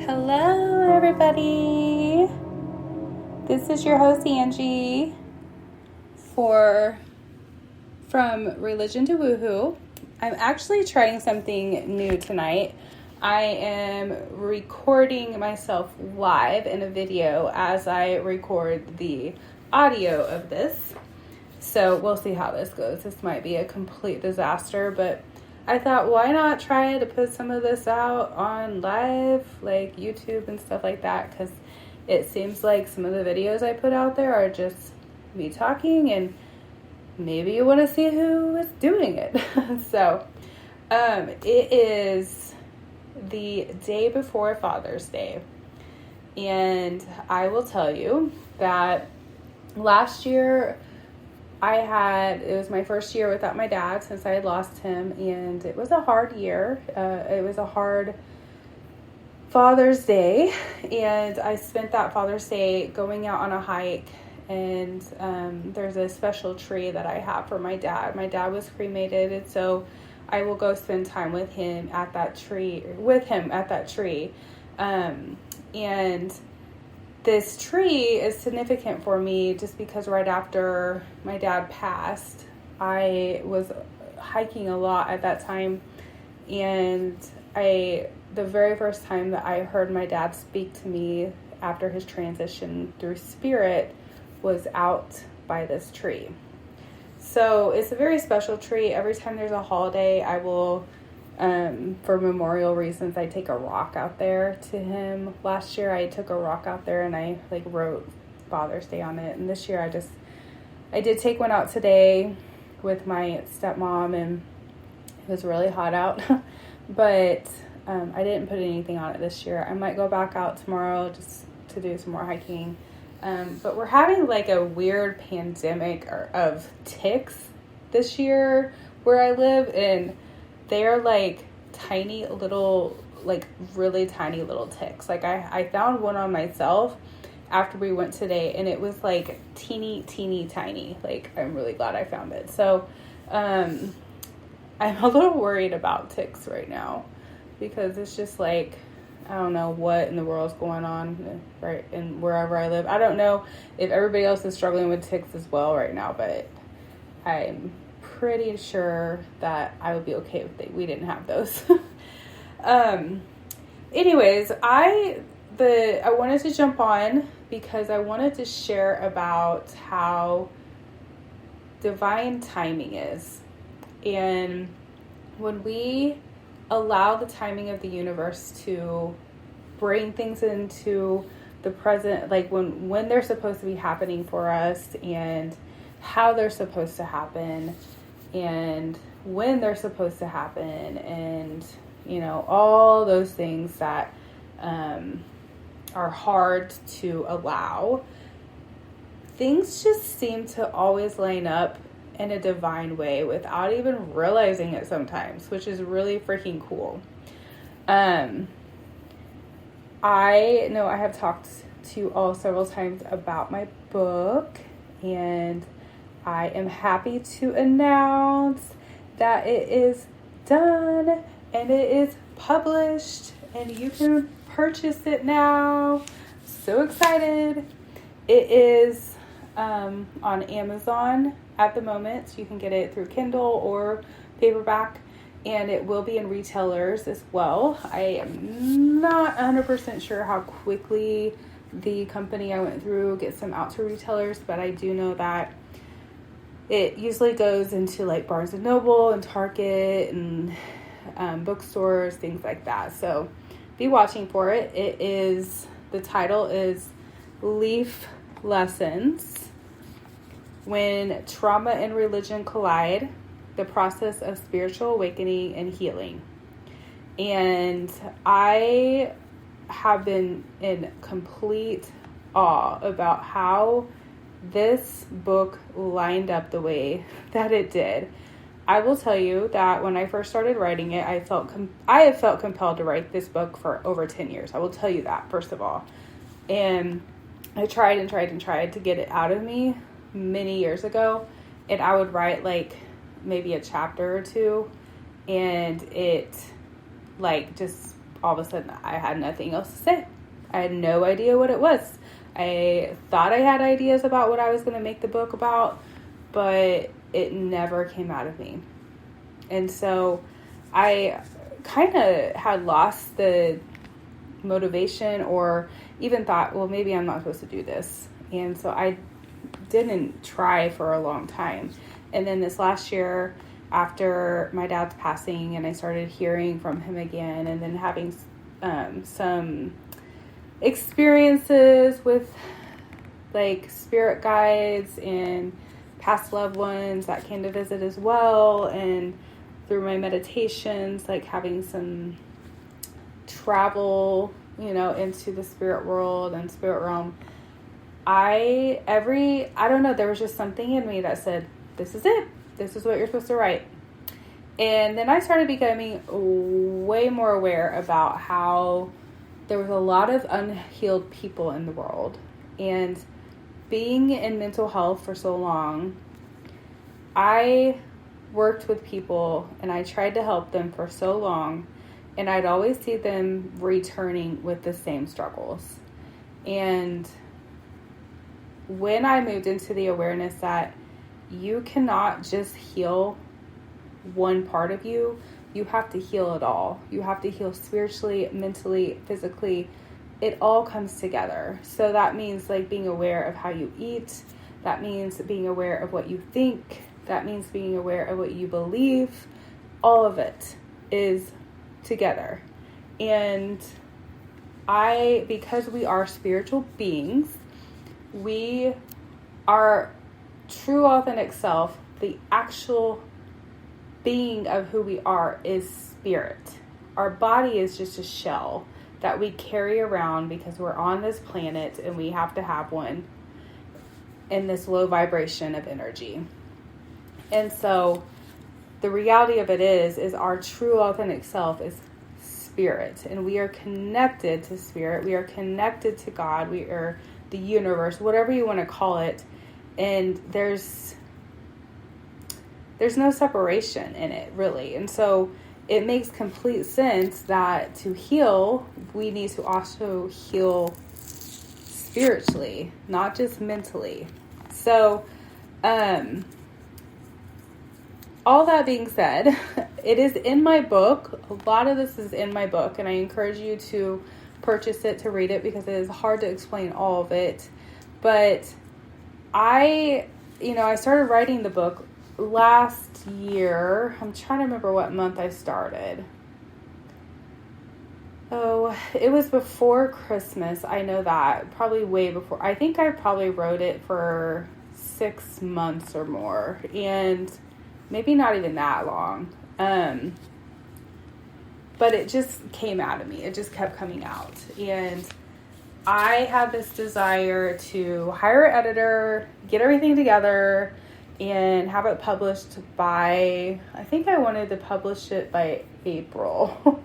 Hello, everybody. This is your host, Angie, from Religion to Woohoo. I'm actually trying something new tonight. I am recording myself live in a video as I record the audio of this. So we'll see how this goes. This might be a complete disaster, but I thought, why not try to put some of this out on live, like YouTube and stuff like that, because it seems like some of the videos I put out there are just me talking, and maybe you want to see who is doing it. So, it is the day before Father's Day, and I will tell you that last year, it was my first year without my dad since I had lost him, and it was a hard year. It was a hard Father's Day, and I spent that Father's Day going out on a hike, and there's a special tree that I have for my dad. My dad was cremated, and so I will go spend time with him at that tree, and this tree is significant for me just because right after my dad passed, I was hiking a lot at that time, and the very first time that I heard my dad speak to me after his transition through spirit was out by this tree. So it's a very special tree. Every time there's a holiday, I will, for memorial reasons, I take a rock out there to him. Last year I took a rock out there and I wrote Father's Day on it. And this year I did take one out today with my stepmom, and it was really hot out, but I didn't put anything on it this year. I might go back out tomorrow just to do some more hiking. But we're having a weird pandemic of ticks this year where I live, and they're tiny little, really tiny little ticks. I found one on myself after we went today, and it was teeny tiny. I'm really glad I found it. So I'm a little worried about ticks right now because it's just I don't know what in the world's going on right in wherever I live. I don't know if everybody else is struggling with ticks as well right now, but I'm pretty sure that I would be okay if we didn't have those. Anyways, I wanted to jump on because I wanted to share about how divine timing is. And when we allow the timing of the universe to bring things into the present, when they're supposed to be happening for us, and how they're supposed to happen, and when they're supposed to happen, and all those things that are hard to allow, things just seem to always line up in a divine way without even realizing it sometimes, which is really freaking cool. I know I have talked to you all several times about my book, and I am happy to announce that it is done and it is published and you can purchase it now. So excited. It is on Amazon at the moment, so you can get it through Kindle or paperback, and it will be in retailers as well. I am not 100% sure how quickly the company I went through gets them out to retailers, but I do know that it usually goes into Barnes & Noble and Target and bookstores, things like that. So be watching for it. The title is Leaf Lessons: When Trauma and Religion Collide, the Process of Spiritual Awakening and Healing. And I have been in complete awe about how this book lined up the way that it did. I will tell you that when I first started writing it, I have felt compelled to write this book for over 10 years. I will tell you that, first of all. And I tried to get it out of me many years ago, and I would write maybe a chapter or two, and it just all of a sudden I had nothing else to say. I had no idea what it was. I thought I had ideas about what I was going to make the book about, but it never came out of me. And so I kind of had lost the motivation, or even thought, well, maybe I'm not supposed to do this. And so I didn't try for a long time. And then this last year, after my dad's passing, and I started hearing from him again, and then having some experiences with like spirit guides and past loved ones that came to visit as well, and through my meditations, like having some travel, into the spirit world and spirit realm, I don't know, there was just something in me that said, this is it. This is what you're supposed to write. And then I started becoming way more aware about how there was a lot of unhealed people in the world. And being in mental health for so long, I worked with people and I tried to help them for so long, and I'd always see them returning with the same struggles. And when I moved into the awareness that you cannot just heal one part of you, you have to heal it all. You have to heal spiritually, mentally, physically. It all comes together. So that means like being aware of how you eat. That means being aware of what you think. That means being aware of what you believe. All of it is together. And because we are spiritual beings, we are true authentic self, the actual being of who we are is spirit. Our body is just a shell that we carry around because we're on this planet and we have to have one in this low vibration of energy. And so the reality of it is our true authentic self is spirit, and we are connected to spirit. We are connected to God. We are the universe, whatever you want to call it. And there's no separation in it, really. And so it makes complete sense that to heal, we need to also heal spiritually, not just mentally. So, all that being said, it is in my book. A lot of this is in my book, and I encourage you to purchase it, to read it, because it is hard to explain all of it. But I started writing the book last year. I'm trying to remember what month I started. Oh, it was before Christmas. I know that. Probably way before. I think I probably wrote it for 6 months or more. And maybe not even that long. But it just came out of me. It just kept coming out. And I had this desire to hire an editor, get everything together, and have it published by, I think I wanted to publish it by April.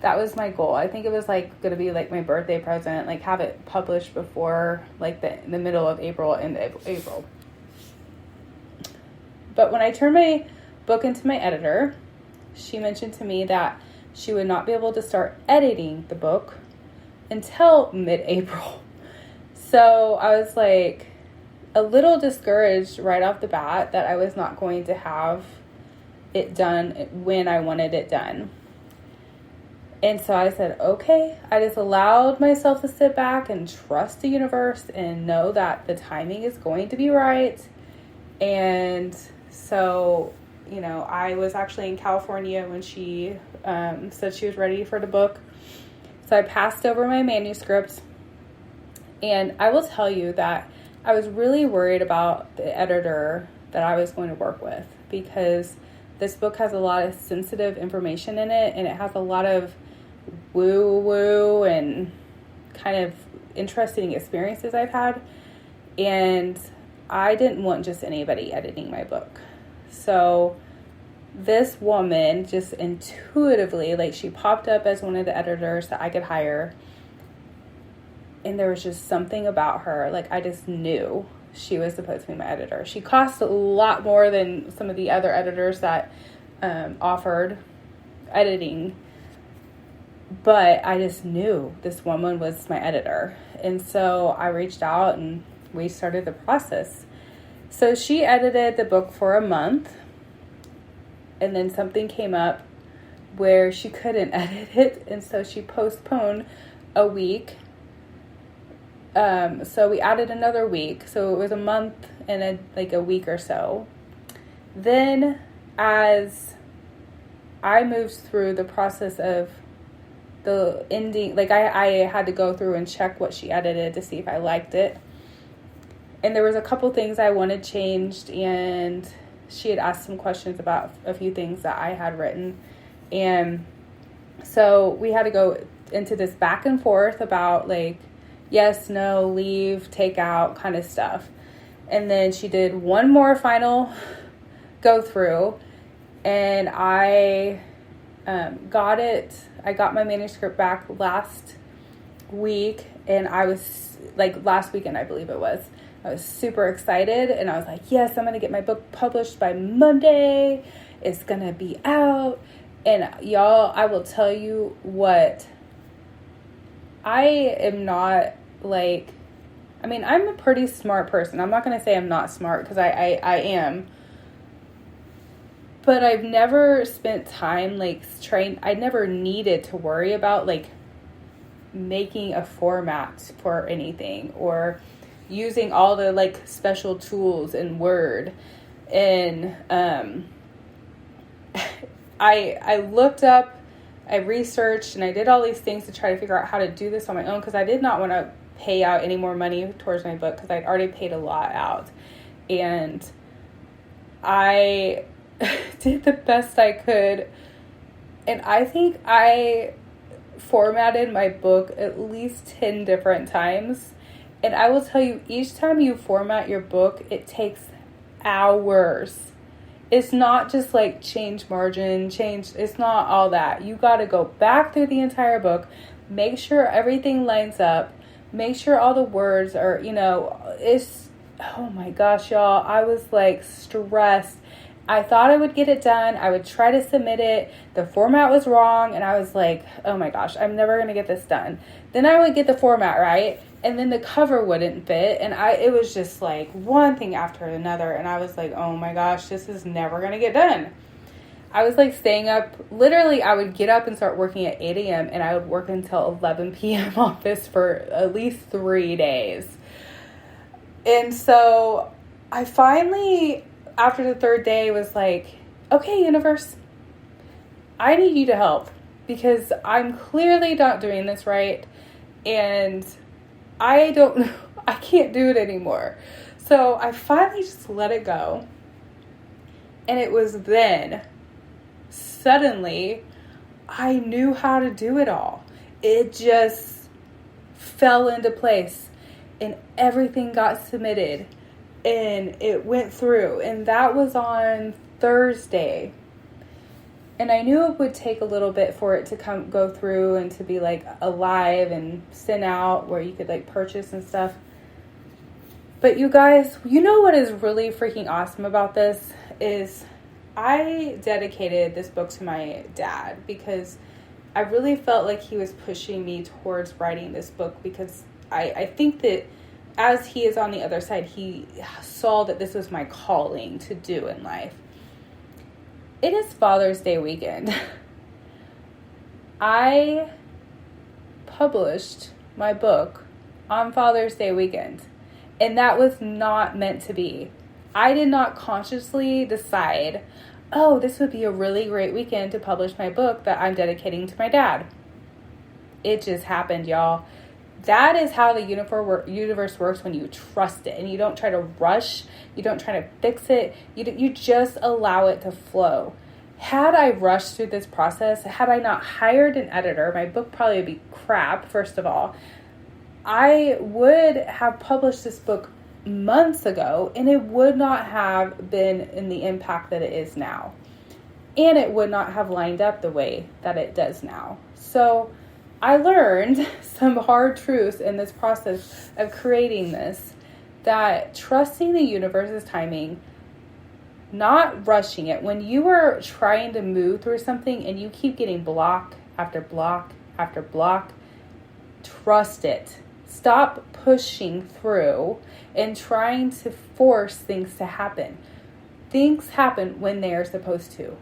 That was my goal. I think it was going to be my birthday present, have it published before the middle of April, end of April. But when I turned my book into my editor, she mentioned to me that she would not be able to start editing the book until mid-April. So I was a little discouraged right off the bat that I was not going to have it done when I wanted it done. And so I said, okay. I just allowed myself to sit back and trust the universe and know that the timing is going to be right. And so, I was actually in California when she said she was ready for the book. So I passed over my manuscript. And I will tell you that I was really worried about the editor that I was going to work with, because this book has a lot of sensitive information in it, and it has a lot of woo-woo and kind of interesting experiences I've had. And I didn't want just anybody editing my book. So this woman just intuitively, she popped up as one of the editors that I could hire. And there was just something about her. I just knew she was supposed to be my editor. She cost a lot more than some of the other editors that offered editing. But I just knew this woman was my editor. And so I reached out and we started the process. So she edited the book for a month. And then something came up where she couldn't edit it. And so she postponed a week. So we added another week. So it was a month and a week or so. Then as I moved through the process of the ending, like I had to go through and check what she edited to see if I liked it. And there was a couple things I wanted changed, and she had asked some questions about a few things that I had written. And so we had to go into this back and forth about like, yes, no, leave, take out kind of stuff. And then she did one more final go through, and I got it. I got my manuscript back last week, and I was like last weekend, I believe it was. I was super excited, and I was like, yes, I'm going to get my book published by Monday. It's going to be out. And y'all, I will tell you what, I am not like, I mean, I'm a pretty smart person. I'm not going to say I'm not smart, because I am. But I've never spent time like I never needed to worry about like making a format for anything or using all the like special tools in Word. And I looked up, I researched, and I did all these things to try to figure out how to do this on my own, because I did not want to pay out any more money towards my book, because I'd already paid a lot out. And I did the best I could, and I think I formatted my book at least 10 different times. And I will tell you, each time you format your book, it takes hours. It's not just like change margin, it's not all that. You got to go back through the entire book, make sure everything lines up, make sure all the words are, it's, oh my gosh, y'all, I was like stressed. I thought I would get it done. I would try to submit it. The format was wrong. And I was like, oh my gosh, I'm never going to get this done. Then I would get the format right. And then the cover wouldn't fit. And it was just like one thing after another. And I was like, oh my gosh, this is never going to get done. I was like staying up. Literally, I would get up and start working at 8 a.m. And I would work until 11 p.m. on this for at least 3 days. And so I finally, after the third day, was like, okay, universe, I need you to help, because I'm clearly not doing this right, and I can't do it anymore. So I finally just let it go. And it was then, suddenly, I knew how to do it all. It just fell into place, and everything got submitted. And it went through, and that was on Thursday. And I knew it would take a little bit for it to go through and to be like alive and sent out where you could like purchase and stuff. But you guys, you know what is really freaking awesome about this is I dedicated this book to my dad, because I really felt like he was pushing me towards writing this book, because I think that as he is on the other side, he saw that this was my calling to do in life. It is Father's Day weekend. I published my book on Father's Day weekend, and that was not meant to be. I did not consciously decide, oh, this would be a really great weekend to publish my book that I'm dedicating to my dad. It just happened, y'all. That is how the universe works when you trust it and you don't try to rush. You don't try to fix it. You just allow it to flow. Had I rushed through this process, had I not hired an editor, my book probably would be crap, first of all. I would have published this book months ago, and it would not have been in the impact that it is now. And it would not have lined up the way that it does now. So I learned some hard truths in this process of creating this, that trusting the universe's timing, not rushing it. When you are trying to move through something and you keep getting block after block after block. Trust it. Stop pushing through and trying to force things to happen. Things happen when they are supposed to.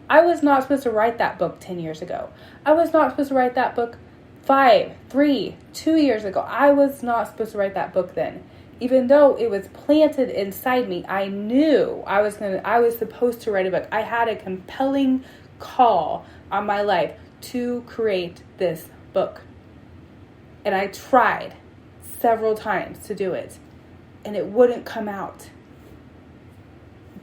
I was not supposed to write that book 10 years ago. I was not supposed to write that book 5, 3, 2 years ago. I was not supposed to write that book then. Even though it was planted inside me, I knew I was supposed to write a book. I had a compelling call on my life to create this book. And I tried several times to do it, and it wouldn't come out.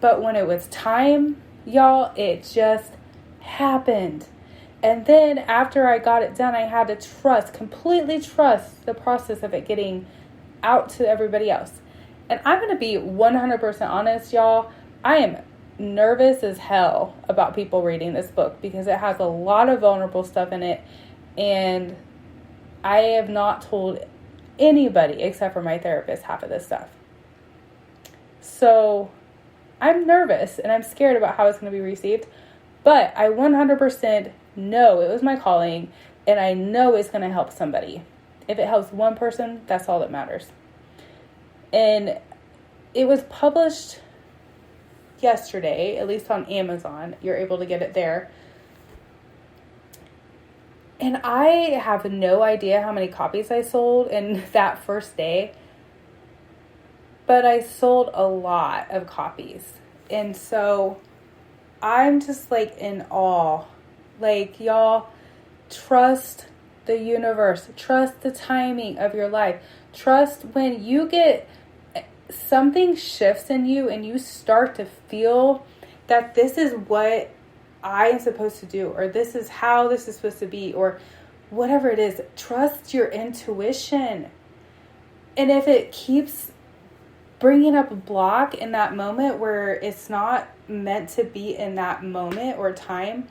But when it was time, y'all, it just happened. And then after I got it done, I had to completely trust the process of it getting out to everybody else. And I'm going to be 100% honest, y'all. I am nervous as hell about people reading this book because it has a lot of vulnerable stuff in it. And I have not told anybody except for my therapist half of this stuff. So I'm nervous and I'm scared about how it's going to be received. But I 100% know it was my calling, and I know it's going to help somebody. If it helps one person, that's all that matters. And it was published yesterday, at least on Amazon. You're able to get it there. And I have no idea how many copies I sold in that first day. But I sold a lot of copies. And so I'm just like in awe. Like, y'all, trust the universe. Trust the timing of your life. Trust when you get something shifts in you and you start to feel that this is what I am supposed to do, or this is how this is supposed to be, or whatever it is. Trust your intuition. And if it keeps bringing up a block in that moment where it's not meant to be in that moment or time,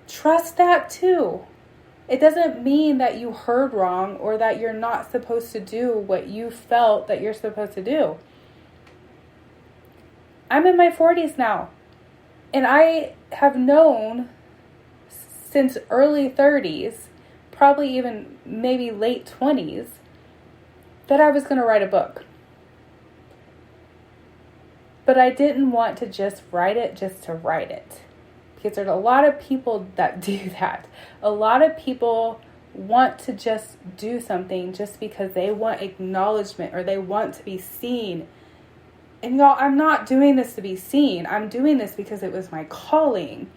trust that too. It doesn't mean that you heard wrong or that you're not supposed to do what you felt that you're supposed to do. I'm in my 40s now, and I have known since early 30s, probably even maybe late 20s, that I was going to write a book. But I didn't want to just write it just to write it. Because there's a lot of people that do that. A lot of people want to just do something just because they want acknowledgement or they want to be seen. And y'all, I'm not doing this to be seen. I'm doing this because it was my calling.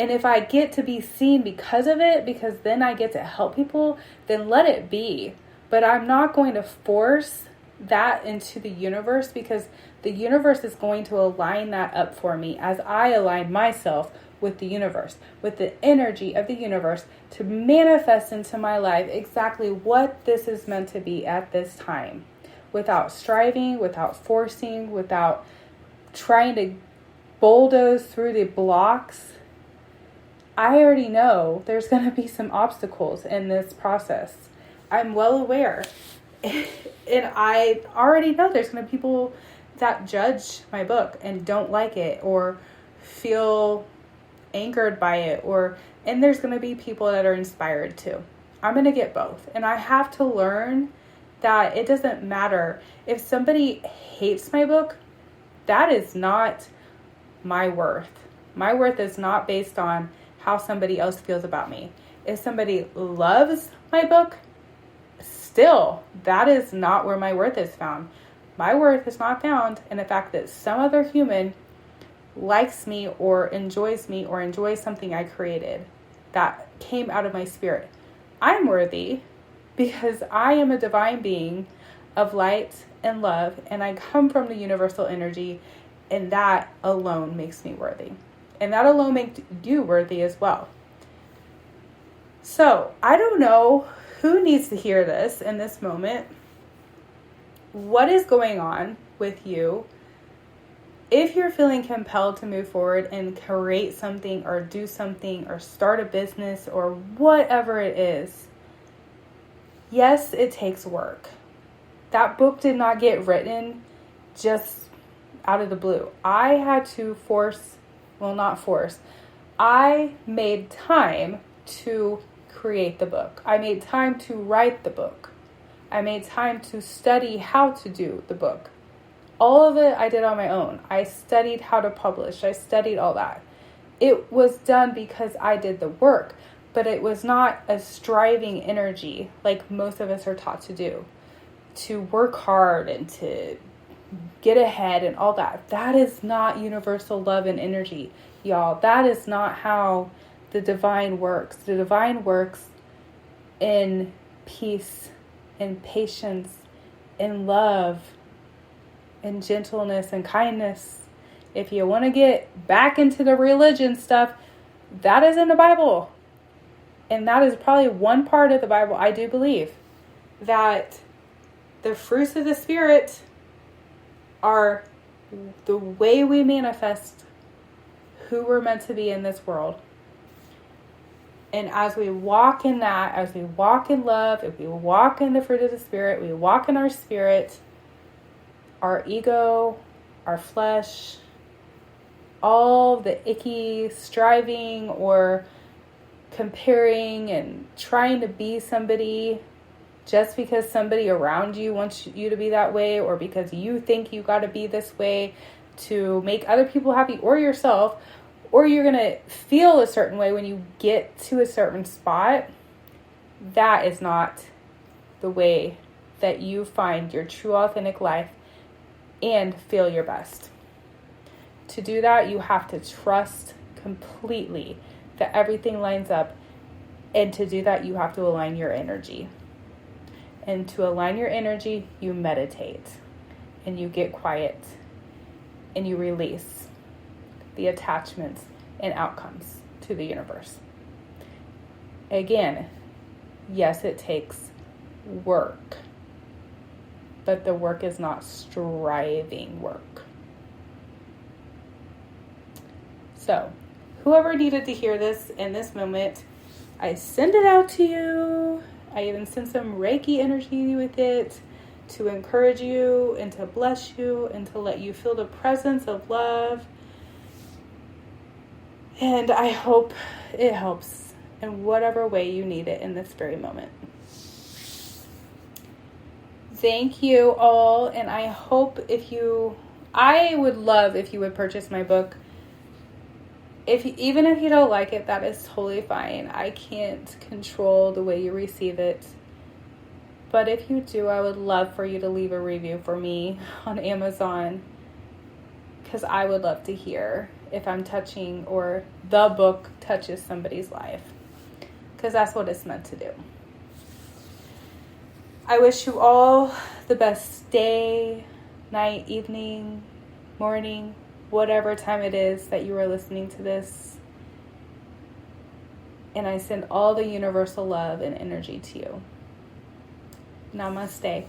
And if I get to be seen because of it, because then I get to help people, then let it be. But I'm not going to force that into the universe, because the universe is going to align that up for me as I align myself with the universe, with the energy of the universe, to manifest into my life exactly what this is meant to be at this time, without striving, without forcing, without trying to bulldoze through the blocks. I already know there's going to be some obstacles in this process. I'm well aware. And I already know there's going to be people that judge my book and don't like it or feel angered by it, and there's going to be people that are inspired too. I'm going to get both. And I have to learn that it doesn't matter. If somebody hates my book, that is not my worth. My worth is not based on how somebody else feels about me. If somebody loves my book, still, that is not where my worth is found. My worth is not found in the fact that some other human likes me or enjoys something I created that came out of my spirit. I'm worthy because I am a divine being of light and love, and I come from the universal energy, and that alone makes me worthy. And that alone makes you worthy as well. So, I don't know who needs to hear this in this moment. What is going on with you? If you're feeling compelled to move forward and create something or do something or start a business or whatever it is, yes, it takes work. That book did not get written just out of the blue. I had to I made time to create the book. I made time to write the book. I made time to study how to do the book. All of it I did on my own. I studied how to publish. I studied all that. It was done because I did the work, but it was not a striving energy like most of us are taught to do. To work hard and to get ahead and all that. That is not universal love and energy, y'all. That is not how the divine works. The divine works in peace, in patience, in love, in gentleness and kindness. If you want to get back into the religion stuff, that is in the Bible. And that is probably one part of the Bible I do believe, that the fruits of the Spirit are the way we manifest who we're meant to be in this world. And as we walk in that, as we walk in love, if we walk in the fruit of the Spirit, we walk in our spirit, our ego, our flesh, all the icky striving or comparing and trying to be somebody just because somebody around you wants you to be that way, or because you think you got to be this way to make other people happy or yourself, or you're going to feel a certain way when you get to a certain spot. That is not the way that you find your true authentic life and feel your best. To do that, you have to trust completely that everything lines up. And to do that, you have to align your energy. And to align your energy, you meditate and you get quiet and you release the attachments and outcomes to the universe. Again, yes, it takes work, but the work is not striving work. So, whoever needed to hear this in this moment, I send it out to you. I even send some Reiki energy with it to encourage you and to bless you and to let you feel the presence of love. And I hope it helps in whatever way you need it in this very moment. Thank you all. And I hope I would love if you would purchase my book. Even if you don't like it, that is totally fine. I can't control the way you receive it. But if you do, I would love for you to leave a review for me on Amazon, because I would love to hear if I'm touching or the book touches somebody's life, because that's what it's meant to do. I wish you all the best day, night, evening, morning, whatever time it is that you are listening to this. And I send all the universal love and energy to you. Namaste.